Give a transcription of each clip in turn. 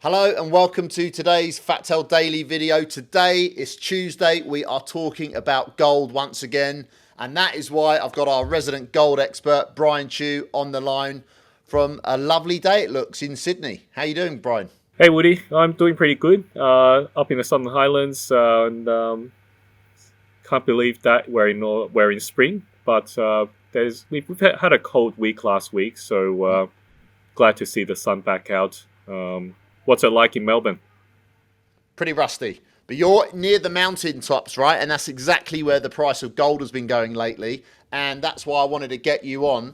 Hello and welcome to today's Factel Daily video. Today is Tuesday. We are talking about gold once again, and that is why I've got our resident gold expert Brian Chu on the line from a lovely day it looks in Sydney. How you doing, Brian? Hey Woody, I'm doing pretty good. Up in the Southern Highlands, and can't believe that we're in spring. But we've had a cold week last week, so glad to see the sun back out. What's it like in Melbourne? Pretty rusty. But you're near the mountain tops, right? And that's exactly where the price of gold has been going lately. And that's why I wanted to get you on.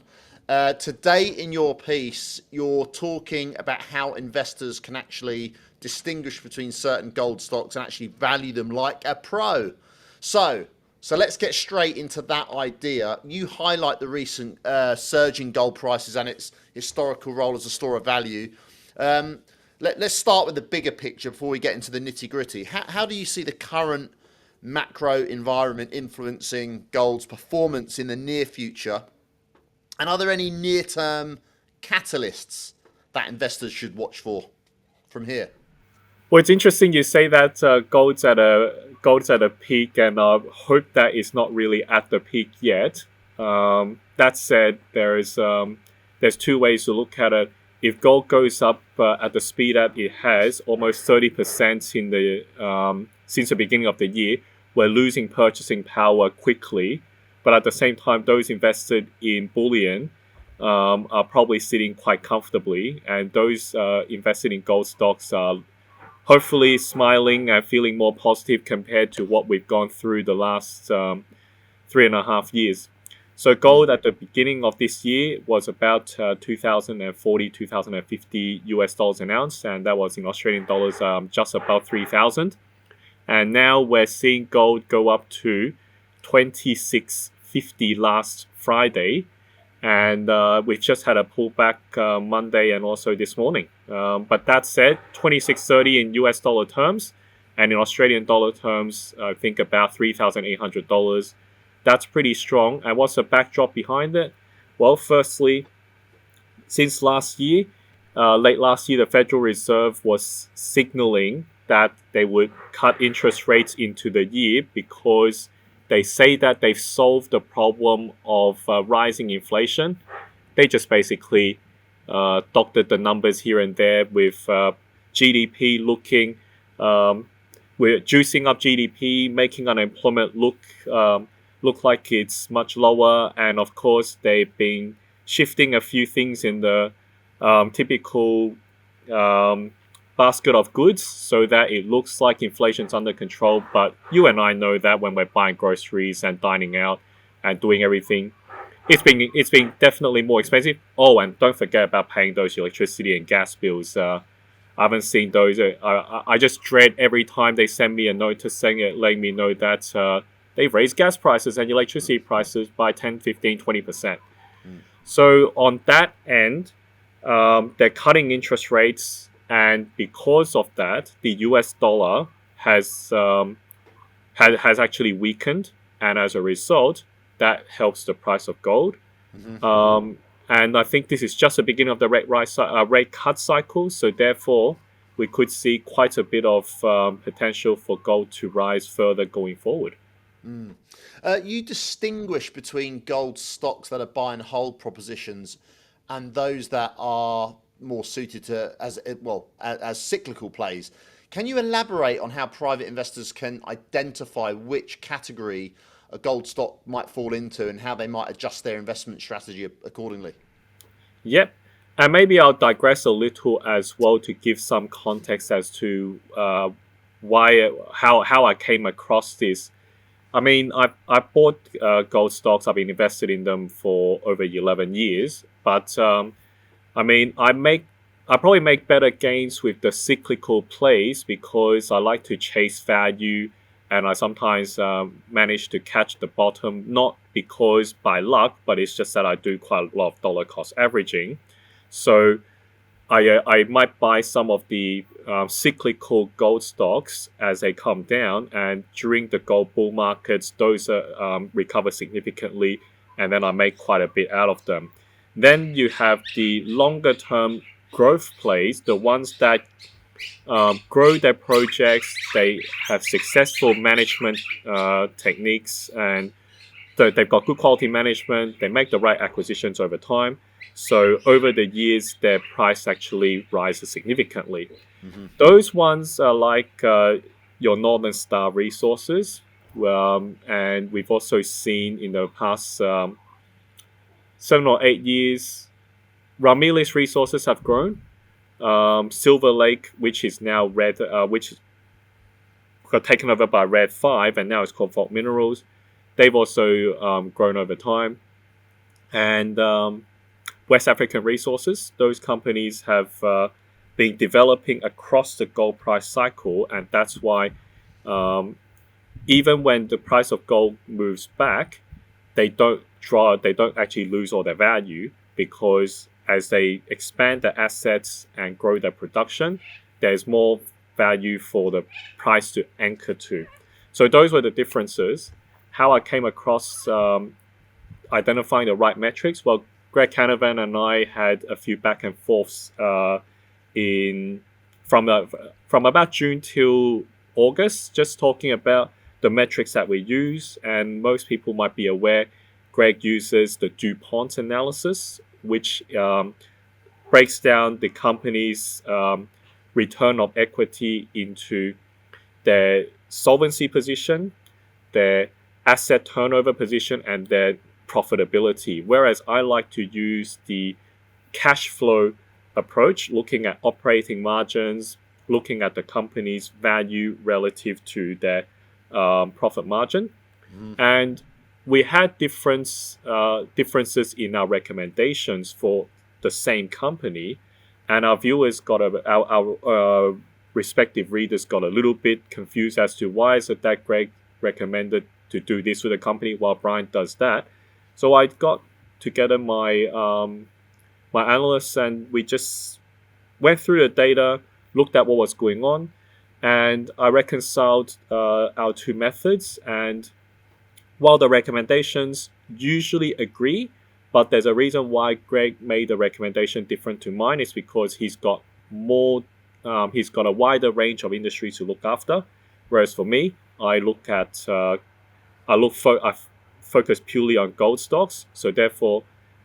Today, in your piece, you're talking about how investors can actually distinguish between certain gold stocks and actually value them like a pro. So, so let's get straight into that idea. You highlight the recent surge in gold prices and its historical role as a store of value. Let's start with the bigger picture before we get into the nitty gritty. How do you see the current macro environment influencing gold's performance in the near future? And are there any near-term catalysts that investors should watch for from here? Well, it's interesting you say that gold's at a peak, and I hope that it's not really at the peak yet. That said, there's two ways to look at it. If gold goes up at the speed that it has, almost 30% since the beginning of the year, we're losing purchasing power quickly. But at the same time, those invested in bullion are probably sitting quite comfortably, and those invested in gold stocks are hopefully smiling and feeling more positive compared to what we've gone through the last 3.5 years. So gold at the beginning of this year was about 2040, 2050 US dollars an ounce, and that was in Australian dollars just above 3,000. And now we're seeing gold go up to 2650 last Friday, and we've just had a pullback Monday and also this morning. But that said, 2630 in US dollar terms, and in Australian dollar terms, I think about $3,800. That's pretty strong. And what's the backdrop behind it? Well, firstly, since last year, late last year, the Federal Reserve was signaling that they would cut interest rates into the year because they say that they've solved the problem of rising inflation. They just basically doctored the numbers here and there with GDP looking, we're juicing up GDP, making unemployment look like it's much lower, and of course they've been shifting a few things in the typical basket of goods so that it looks like inflation's under control. But you and I know that when we're buying groceries and dining out and doing everything, it's been definitely more expensive. Oh, and don't forget about paying those electricity and gas bills. I haven't seen those. I just dread every time they send me a notice saying it, letting me know that they've raised gas prices and electricity prices by 10, 15, 20%. So on that end, they're cutting interest rates, and because of that, the US dollar has actually weakened, and as a result, that helps the price of gold. And I think this is just the beginning of the rate cut cycle, so therefore we could see quite a bit of potential for gold to rise further going forward. You distinguish between gold stocks that are buy and hold propositions and those that are more suited to as cyclical plays. Can you elaborate on how private investors can identify which category a gold stock might fall into and how they might adjust their investment strategy accordingly? Yep. And maybe I'll digress a little as well to give some context as to how I came across this. I mean, I bought gold stocks. I've been invested in them for over 11 years. But I mean, I probably make better gains with the cyclical plays because I like to chase value, and I sometimes manage to catch the bottom, not because by luck, but it's just that I do quite a lot of dollar cost averaging. So I might buy some of the cyclical gold stocks as they come down, and during the gold bull markets, those recover significantly, and then I make quite a bit out of them. Then you have the longer term growth plays, the ones that grow their projects. They have successful management techniques, and they've got good quality management. They make the right acquisitions over time. So over the years, their price actually rises significantly. Mm-hmm. Those ones are like your Northern Star Resources. And we've also seen in the past 7 or 8 years, Ramelius Resources have grown. Silver Lake, which is now which got taken over by Red 5, and now it's called Vault Minerals. They've also grown over time. And West African Resources, those companies have been developing across the gold price cycle, and that's why even when the price of gold moves back, they don't actually lose all their value, because as they expand their assets and grow their production, there's more value for the price to anchor to. So those were the differences. How I came across identifying the right metrics, well, Greg Canavan and I had a few back and forths from about June till August, just talking about the metrics that we use. And most people might be aware, Greg uses the DuPont analysis, which breaks down the company's return of equity into their solvency position, their asset turnover position, and their profitability. Whereas I like to use the cash flow approach, looking at operating margins, looking at the company's value relative to their profit margin. And we had differences in our recommendations for the same company, and our viewers our respective readers got a little bit confused as to why is it that Greg recommended to do this with a company while Brian does that. So I got together my analysts, and we just went through the data, looked at what was going on, and I reconciled our two methods. And while the recommendations usually agree, but there's a reason why Greg made the recommendation different to mine, is because he's got a wider range of industries to look after, whereas for me, I focus purely on gold stocks. So therefore,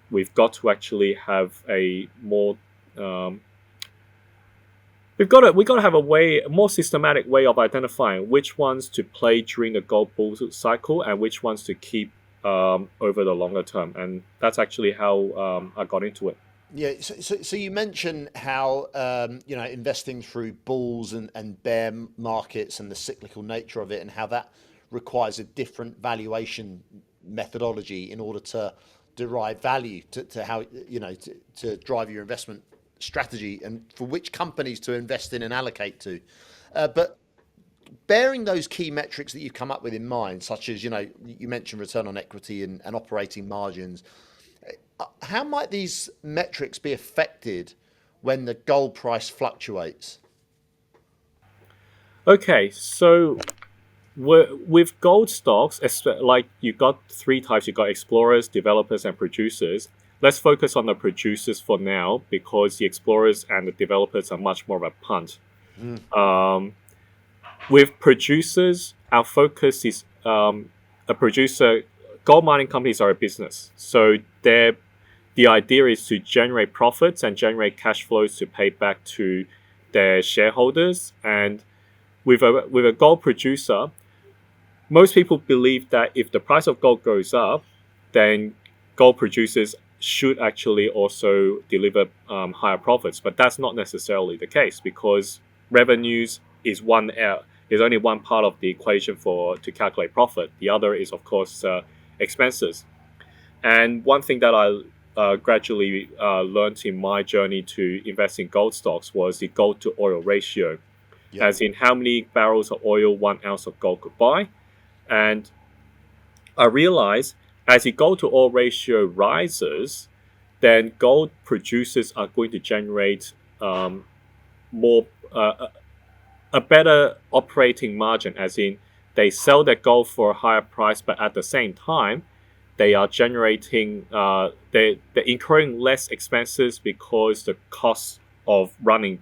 we've got to actually have a more we've got to have a more systematic way of identifying which ones to play during the gold bull cycle and which ones to keep over the longer term. And that's actually how I got into it. Yeah, so you mentioned how investing through bulls and bear markets and the cyclical nature of it, and how that requires a different valuation methodology in order to derive value to how to drive your investment strategy and for which companies to invest in and allocate to. But bearing those key metrics that you've come up with in mind, such as you mentioned return on equity and operating margins, how might these metrics be affected when the gold price fluctuates? Okay, so with gold stocks, like you got three types. You got explorers, developers, and producers. Let's focus on the producers for now, because the explorers and the developers are much more of a punt. With producers, our focus is a producer. Gold mining companies are a business, so the idea is to generate profits and generate cash flows to pay back to their shareholders. And with a gold producer, most people believe that if the price of gold goes up, then gold producers should actually also deliver higher profits. But that's not necessarily the case, because revenues is only one part of the equation to calculate profit. The other is, of course, expenses. And one thing that I gradually learned in my journey to invest in gold stocks was the gold to oil ratio, as in how many barrels of oil 1 ounce of gold could buy. And I realized as the gold to oil ratio rises, then gold producers are going to generate more a better operating margin, as in they sell their gold for a higher price, but at the same time, they are generating they're incurring less expenses, because the cost of running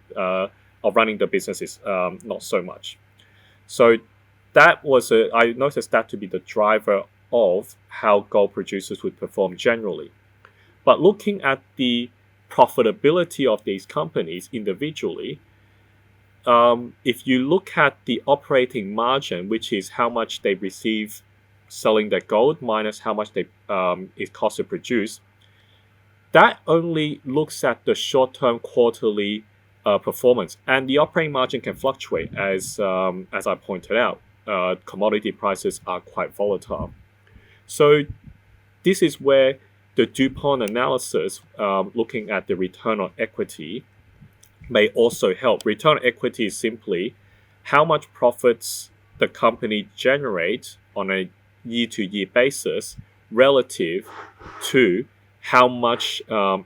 of running the business is not so much. So I noticed that to be the driver of how gold producers would perform generally. But looking at the profitability of these companies individually, if you look at the operating margin, which is how much they receive selling their gold minus how much it costs to produce, that only looks at the short-term quarterly performance, and the operating margin can fluctuate as I pointed out. Commodity prices are quite volatile, so this is where the DuPont analysis, looking at the return on equity, may also help. Return on equity is simply how much profits the company generates on a year-to-year basis relative to how much how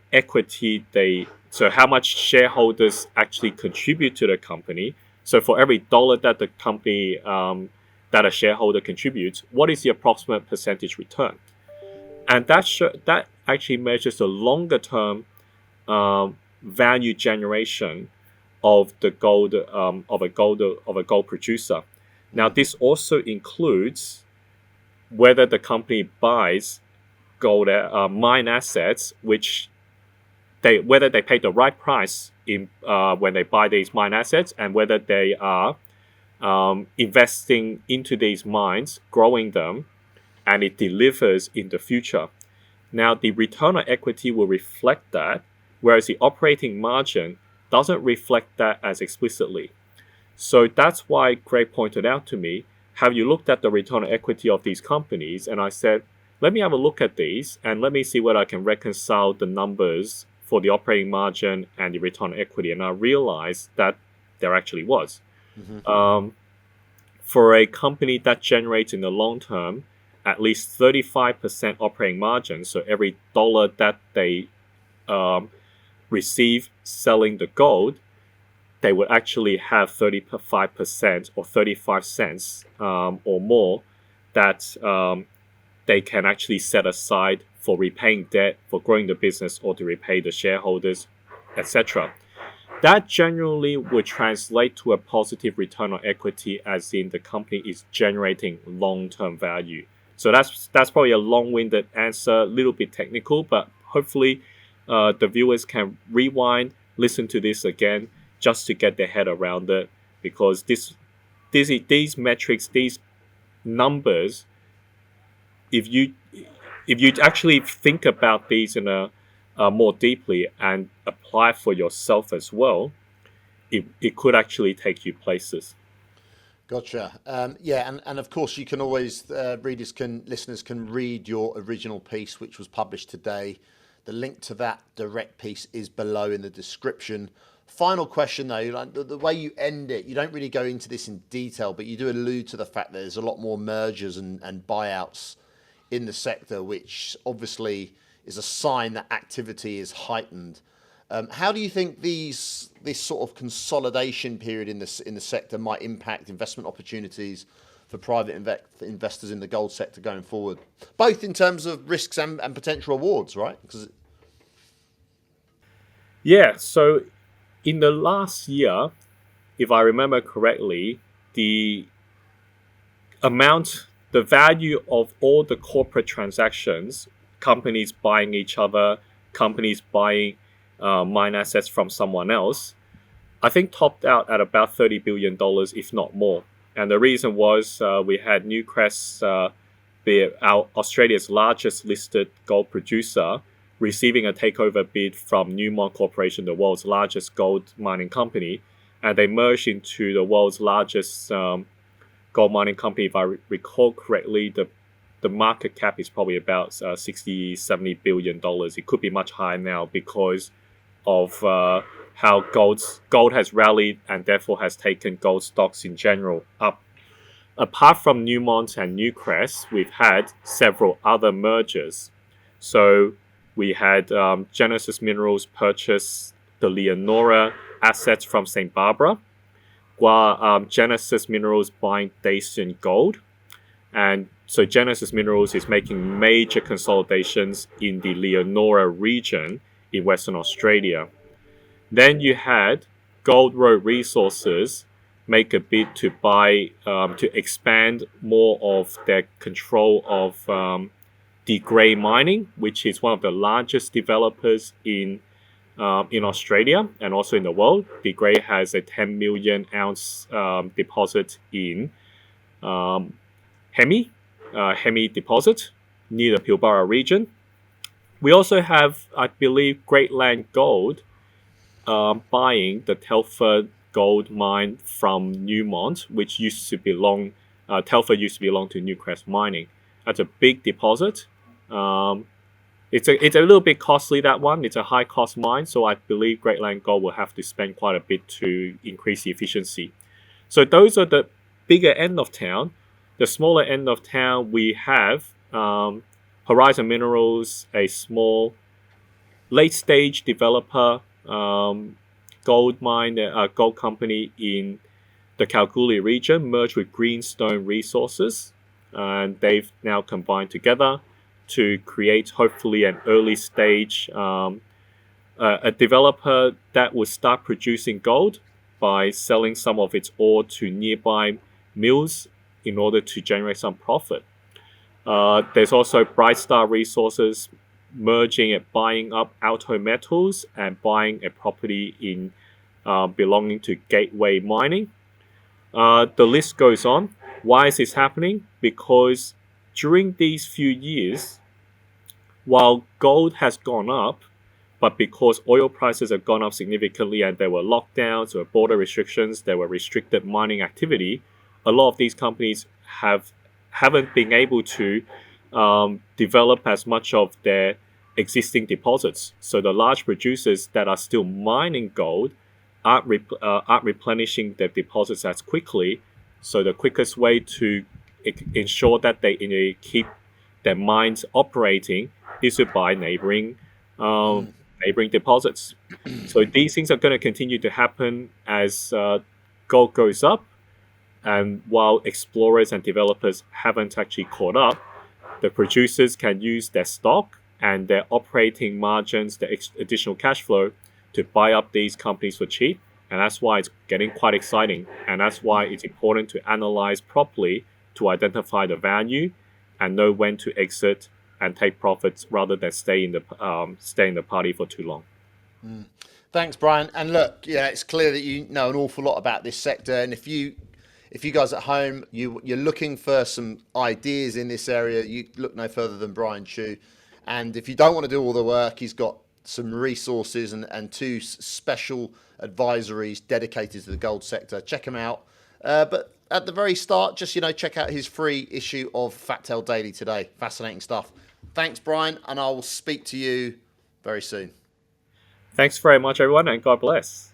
much shareholders actually contribute to the company. So for every dollar that the company, that a shareholder contributes, what is the approximate percentage return? And that actually measures the longer term value generation of the gold of a gold producer. Now, this also includes whether the company buys gold mine assets, whether they pay the right price when they buy these mine assets, and whether they are investing into these mines, growing them, and it delivers in the future. Now, the return on equity will reflect that, whereas the operating margin doesn't reflect that as explicitly. So that's why Greg pointed out to me, have you looked at the return on equity of these companies? And I said, let me have a look at these and let me see whether I can reconcile the numbers for the operating margin and the return on equity. And I realized that there actually was. For a company that generates in the long term at least 35% operating margin, so every dollar that they receive selling the gold, they would actually have 35% or 35 cents or more that they can actually set aside for repaying debt, for growing the business, or to repay the shareholders, etc. That generally would translate to a positive return on equity, as in the company is generating long-term value. So that's probably a long-winded answer, a little bit technical, but hopefully the viewers can rewind, listen to this again, just to get their head around it, because these metrics, these numbers, if you actually think about these in a more deeply and apply for yourself as well, it could actually take you places. Gotcha. And of course you can always, listeners can read your original piece, which was published today. The link to that direct piece is below in the description. Final question though, like the way you end it, you don't really go into this in detail, but you do allude to the fact that there's a lot more mergers and buyouts in the sector, which obviously is a sign that activity is heightened. How do you think this sort of consolidation period in the sector might impact investment opportunities for private investors in the gold sector going forward, both in terms of risks and potential rewards, right? Yeah, so in the last year, if I remember correctly, the value of all the corporate transactions, companies buying each other, companies buying mine assets from someone else, I think topped out at about $30 billion, if not more. And the reason was we had Newcrest, Australia's largest listed gold producer, receiving a takeover bid from Newmont Corporation, the world's largest gold mining company, and they merged into the world's largest gold mining company. If I recall correctly, the market cap is probably about $60-70 billion. It could be much higher now because of how gold has rallied and therefore has taken gold stocks in general up. Apart from Newmont and Newcrest, we've had several other mergers. So we had Genesis Minerals purchase the Leonora assets from St. Barbara, while Genesis Minerals buying Dacian Gold. And so Genesis Minerals is making major consolidations in the Leonora region in Western Australia. Then you had Gold Road Resources make a bid to buy to expand more of their control of De Grey Mining, which is one of the largest developers in Australia and also in the world. De Grey has a 10 million ounce deposit in Hemi deposit near the Pilbara region. We also have, I believe, Great Land Gold buying the Telfer gold mine from Newmont, which used to belong, Telfer used to belong to Newcrest Mining. That's a big deposit. It's a little bit costly, that one. It's a high cost mine, so I believe Great Land Gold will have to spend quite a bit to increase the efficiency. So those are the bigger end of town. The smaller end of town, we have Horizon Minerals, a small late stage developer, gold company in the Kalgoorlie region, merged with Greenstone Resources, and they've now combined together to create hopefully an early stage a developer that will start producing gold by selling some of its ore to nearby mills in order to generate some profit. There's also Bright Star Resources merging and buying up Alto Metals and buying a property in belonging to Gateway Mining. The list goes on. Why is this happening? Because during these few years, while gold has gone up, but because oil prices have gone up significantly and there were lockdowns, there were border restrictions, there were restricted mining activity, a lot of these companies haven't been able to develop as much of their existing deposits. So the large producers that are still mining gold aren't replenishing their deposits as quickly. So the quickest way to ensure that they keep their mines operating is to buy neighboring deposits. So these things are going to continue to happen as gold goes up, and while explorers and developers haven't actually caught up, the producers can use their stock and their operating margins, the additional cash flow, to buy up these companies for cheap. And that's why it's getting quite exciting. And that's why it's important to analyze properly to identify the value and know when to exit and take profits rather than stay in the party for too long. Thanks, Brian. And look, yeah, it's clear that you know an awful lot about this sector. And if you guys at home, you're looking for some ideas in this area, you look no further than Brian Chu. And if you don't want to do all the work, he's got some resources and two special advisories dedicated to the gold sector. Check him out. But at the very start, just check out his free issue of Fat Tail Daily today. Fascinating stuff. Thanks, Brian, and I will speak to you very soon. Thanks very much, everyone, and God bless.